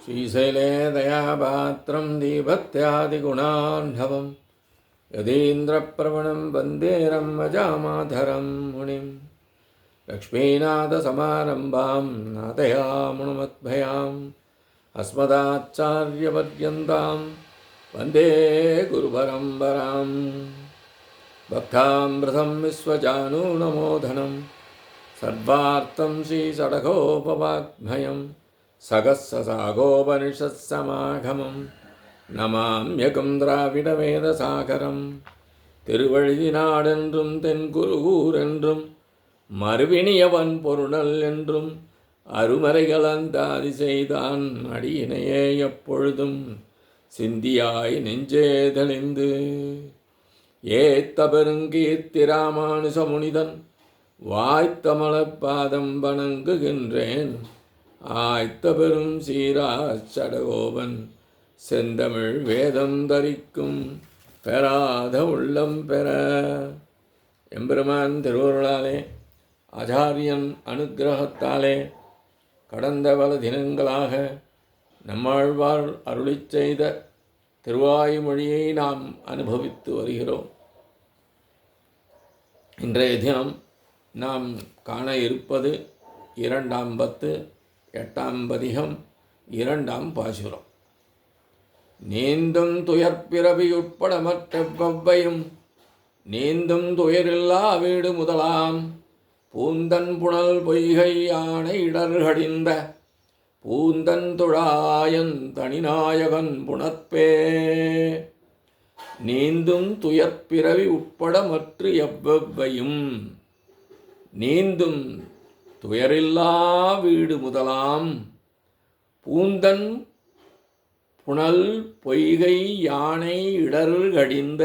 श्रीशैले दयापात्रं दीभत्यादिगुणान्धवं यतीन्द्रप्रवणं वन्दे रम्मजामाधरं मुनिं लक्ष्मीनाथसमारम्भां नाथयामुनमद्भयाम् अस्मदाचार्यपर्यन्तां वन्दे गुरुपरम्परां भक्तामृतं विश्वजानूनमोदनं सर्वार्थं श्रीषडगोपवाग्भयं சகஸ்ஸசாகோபனிஷத்சமாகமம் நமாம்யகம் திராவிடவேதசாகரம் திருவழிநாடென்றும் தென்குருகூர் என்றும் மறுவினியவன் பொருணல் என்றும் அருமறைகளந்தாதி செய்தான் அடியினையே எப்பொழுதும் சிந்தியாய் நெஞ்சே தெளிந்து ஏத்த பெருங்கீர்த்தி ராமானுஜ முனிதன் வாய்த்தமலப்பாதம் வணங்குகின்றேன் ஆய்த்த பெரும் சீராச்சடகோபன் செந்தமிழ் வேதம் தரிக்கும் பெறாத உள்ளம் பெற. எம்பெருமான் திருவருளாலே ஆச்சாரியன் அனுக்கிரகத்தாலே கடந்த பல தினங்களாக நம்மாழ்வார் அருளிச் செய்த திருவாய்மொழியை நாம் அனுபவித்து வருகிறோம். இன்றைய தினம் நாம் காண இருப்பது 2ஆம் பத்து 8ஆம் பதிகம் 2ஆம் பாசுரம். நீந்தும் துயர்பிறவியுட்பட மற்றெவ்வவையும் நீந்தும் துயரில்லா வீடு முதலாம் பூந்தன் புனல் பொய்கை யானை இடர்கடிந்த பூந்தன் துழாயன் தனிநாயகன் புணர்ப்பே. நீந்தும் துயர்பிறவி உட்பட மற்ற எவ்வவையும் நீந்தும் துயரில்லா வீடு முதலாம் பூந்தன் புனல் பொய்கை யானை இடர் கடிந்த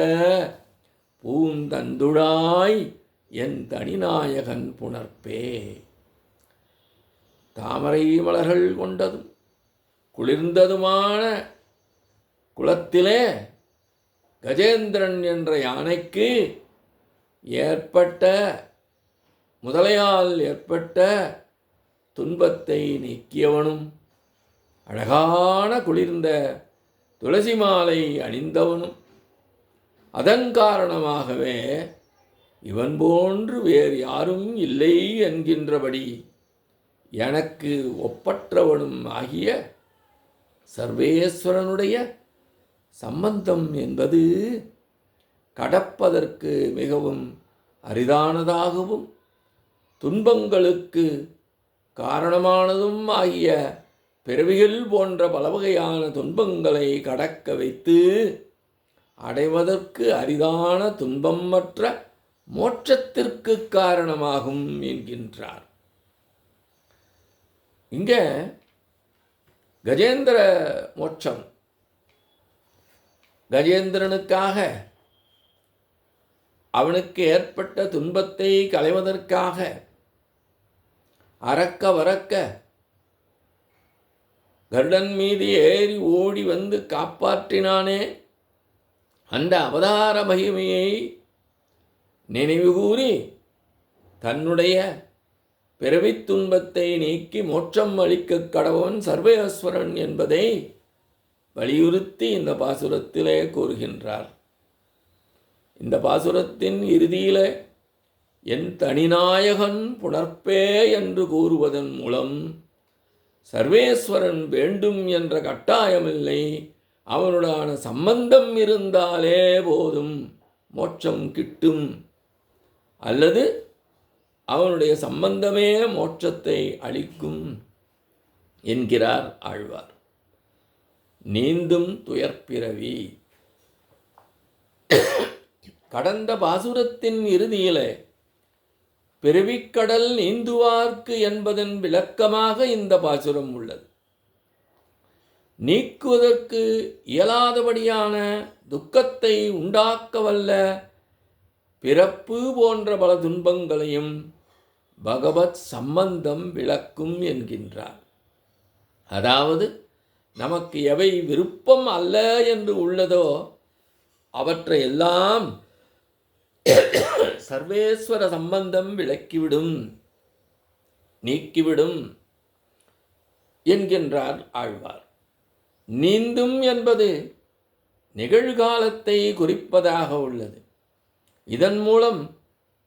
பூந்தந்துழாய் என் தனிநாயகன் புணர்ப்பே. தாமரை மலர்கள் கொண்டதும் குளிர்ந்ததுமான குளத்திலே கஜேந்திரன் என்ற யானைக்கு ஏற்பட்ட முதலையால் ஏற்பட்ட துன்பத்தை நீக்கியவனும் அழகான குளிர்ந்த துளசி மாலை அணிந்தவனும் அதன் காரணமாகவே இவன் போன்று வேறு யாரும் இல்லை என்கின்றபடி எனக்கு ஒப்பற்றவனும் ஆகிய சர்வேஸ்வரனுடைய சம்பந்தம் என்பது கடப்பதற்கு மிகவும் அரிதானதாகவும் துன்பங்களுக்கு காரணமானதும் ஆகிய பிறவிகள் போன்ற பலவகையான துன்பங்களை கடக்க வைத்து அடைவதற்கு அரிதான துன்பமற்ற மோட்சத்திற்கு காரணமாகும் என்கின்றார். இங்கே கஜேந்திர மோட்சம் கஜேந்திரனுக்காக அவனுக்கு ஏற்பட்ட துன்பத்தை களைவதற்காக அறக்க வரக்க கருடன் மீது ஏறி ஓடி வந்து காப்பாற்றினானே, அந்த அவதார மகிமையை நினைவுகூறி தன்னுடைய பிறவித் துன்பத்தை நீக்கி மோட்சம் அளிக்க கடவன் சர்வேஸ்வரன் என்பதை வலியுறுத்தி இந்த பாசுரத்திலே கூறுகின்றார். இந்த பாசுரத்தின் இறுதியில் என் தனிநாயகன் புணர்ப்பே என்று கூறுவதன் மூலம் சர்வேஸ்வரன் வேண்டும் என்ற கட்டாயமில்லை, அவனுடான சம்பந்தம் இருந்தாலே போதும் மோட்சம் கிட்டும், அல்லது அவனுடைய சம்பந்தமே மோட்சத்தை அளிக்கும் என்கிறார் ஆழ்வார். நீந்தும் துயர்பிறவி. கடந்த பாசுரத்தின் இறுதியிலே பிறவிக்கடல் நீந்துவார்க்கு என்பதன் விளக்கமாக இந்த பாசுரம் உள்ளது. நீக்குவதற்கு இயலாதபடியான துக்கத்தை உண்டாக்க வல்ல பிறப்பு போன்ற பல துன்பங்களையும் பகவத் சம்பந்தம் விளக்கும் என்கின்றார். அதாவது நமக்கு எவை விருப்பம் அல்ல என்று உள்ளதோ அவற்றையெல்லாம் சர்வேஸ்வர சம்பந்தம் விளக்கிவிடும், நீக்கிவிடும் என்கின்றார் ஆழ்வார். நீந்தும் என்பது நிகழ்காலத்தை குறிப்பதாக உள்ளது. இதன் மூலம்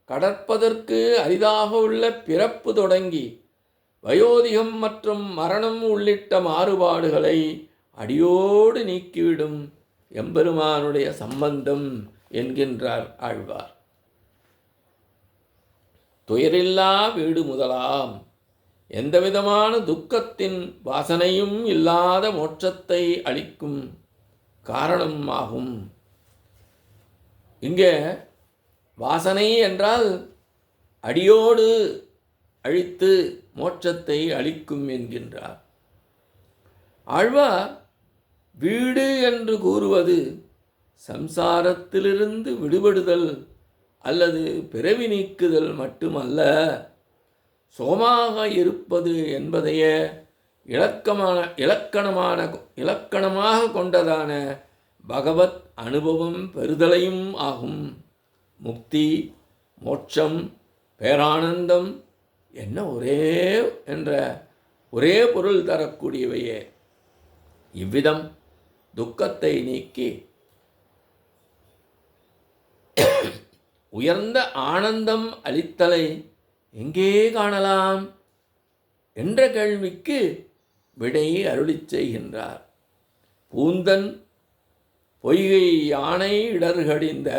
கடற்பதற்கு அரிதாக உள்ள பிறப்பு தொடங்கி வயோதிகம் மற்றும் மரணம் உள்ளிட்ட மாறுபாடுகளை அடியோடு நீக்கிவிடும் எம்பெருமானுடைய சம்பந்தம் என்கின்றார் ஆழ்வார். துயரில்லா வீடு முதலாம் எந்தவிதமான துக்கத்தின் வாசனையும் இல்லாத மோட்சத்தை அளிக்கும் காரணம் ஆகும். இங்கே வாசனை என்றால் அடியோடு அழித்து மோட்சத்தை அளிக்கும் என்கின்றார் ஆழ்வார். வீடு என்று கூறுவது சம்சாரத்திலிருந்து விடுபடுதல் அல்லது பிறவி நீக்குதல் மட்டுமல்ல, சோமாக இருப்பது என்பதையே இலக்கணமாக கொண்டதான பகவத் அனுபவம் பெறுதலையும் ஆகும். முக்தி, மோட்சம், பேரானந்தம் என்ன ஒரே பொருள் தரக்கூடியவையே. இவ்விதம் துக்கத்தை நீக்கி உயர்ந்த ஆனந்தம் அளித்தலை எங்கே காணலாம் என்ற கேள்விக்கு விடை அருளிச் செய்கின்றார். பூந்தன் பொய்கை யானை இடர்கடிந்த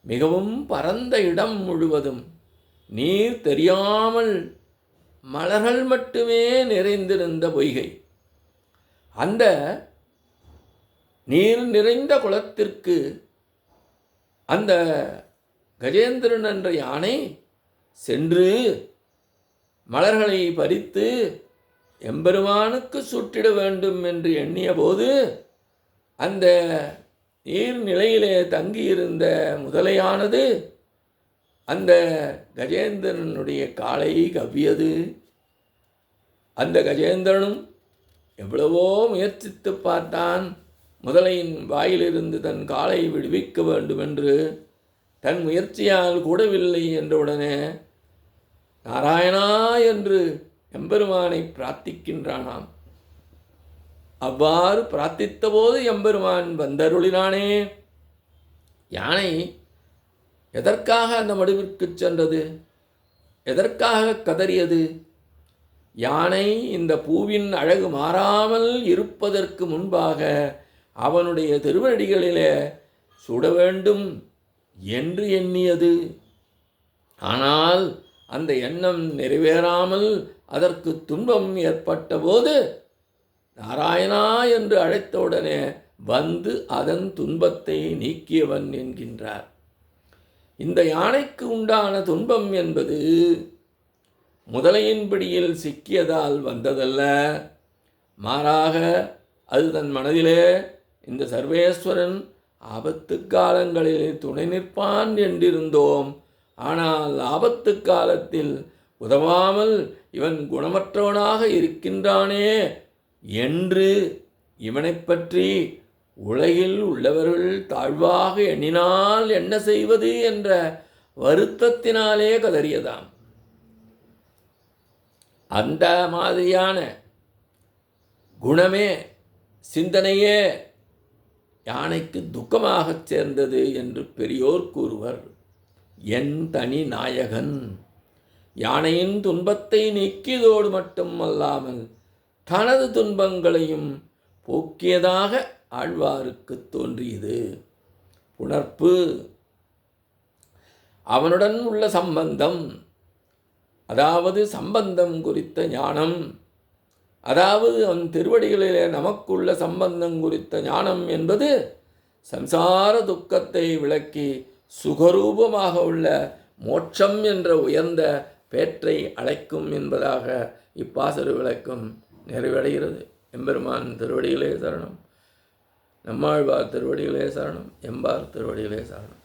மிகவும் பரந்த இடம் முழுவதும் நீர் தெரியாமல் மலர்கள் மட்டுமே நிறைந்திருந்த பொய்கை. அந்த நீர் நிறைந்த குளத்திற்கு அந்த கஜேந்திரன் என்ற யானை சென்று மலர்களை பறித்து எம்பெருமானுக்கு சூட்டிட வேண்டும் என்று எண்ணிய போது அந்த நீர் நிலையிலே தங்கியிருந்த முதலையானது அந்த கஜேந்திரனுடைய காலை கவ்வியது. அந்த கஜேந்திரனும் எவ்வளவோ முயற்சித்து பார்த்தான். முதலையின் வாயிலிருந்து தன் காலை விடுவிக்க வேண்டும் என்று தன் முயற்சியால் கூடவில்லை என்றவுடனே நாராயணா என்று எம்பெருமானை பிரார்த்திக்கின்றானாம். அவ்வாறு பிரார்த்தித்த போது எம்பெருமான் வந்தருளினானே. யானை எதற்காக அந்த மடுவிற்கு சென்றது? எதற்காக கதறியது? யானை இந்த பூவின் அழகு மாறாமல் இருப்பதற்கு முன்பாக அவனுடைய திருவடிகளிலே சுட வேண்டும் என்று எண்ணியது. ஆனால் அந்த எண்ணம் நிறைவேறாமல் அதற்கு துன்பம் ஏற்பட்ட போது நாராயணா என்று அழைத்தவுடனே வந்து அதன் துன்பத்தை நீக்கியவன் என்கின்றார். இந்த யானைக்கு உண்டான துன்பம் என்பது முதலையின் பிடியில் சிக்கியதால் வந்ததல்ல. மாறாக அது தன் மனதிலே இந்த சர்வேஸ்வரன் ஆபத்து காலங்களில் துணை நிற்பான் என்றிருந்தோம். ஆனால் ஆபத்து காலத்தில் உதவாமல் இவன் குணமற்றவனாக இருக்கின்றானே என்று இவனை பற்றி உலகில் உள்ளவர்கள் தாழ்வாக எண்ணினால் என்ன செய்வது என்ற வருத்தத்தினாலே கதறியதாம். அந்த மாதிரியான குணமே சிந்தனையே யானைக்கு துக்கமாகச் சேர்ந்தது என்று பெரியோர் கூறுவர். என் தனி நாயகன் யானையின் துன்பத்தை நீக்கியதோடு மட்டும் அல்லாமல் தனது துன்பங்களையும் போக்கியதாக ஆழ்வாருக்கு தோன்றியது. புணர்ப்பு அவனுடன் உள்ள சம்பந்தம், அதாவது சம்பந்தம் குறித்த ஞானம், அதாவது அவன் திருவடிகளிலே நமக்குள்ள சம்பந்தம் குறித்த ஞானம் என்பது சம்சார துக்கத்தை விளக்கி சுகரூபமாக உள்ள மோட்சம் என்ற உயர்ந்த பேற்றை அழைக்கும் என்பதாக இப்பாசரு விளக்கம் நிறைவடைகிறது. எம்பெருமான் திருவடிகளே சரணம். நம்மாழ்வார் திருவடிகளே சரணம். எம்பார் திருவடிகளே சரணம்.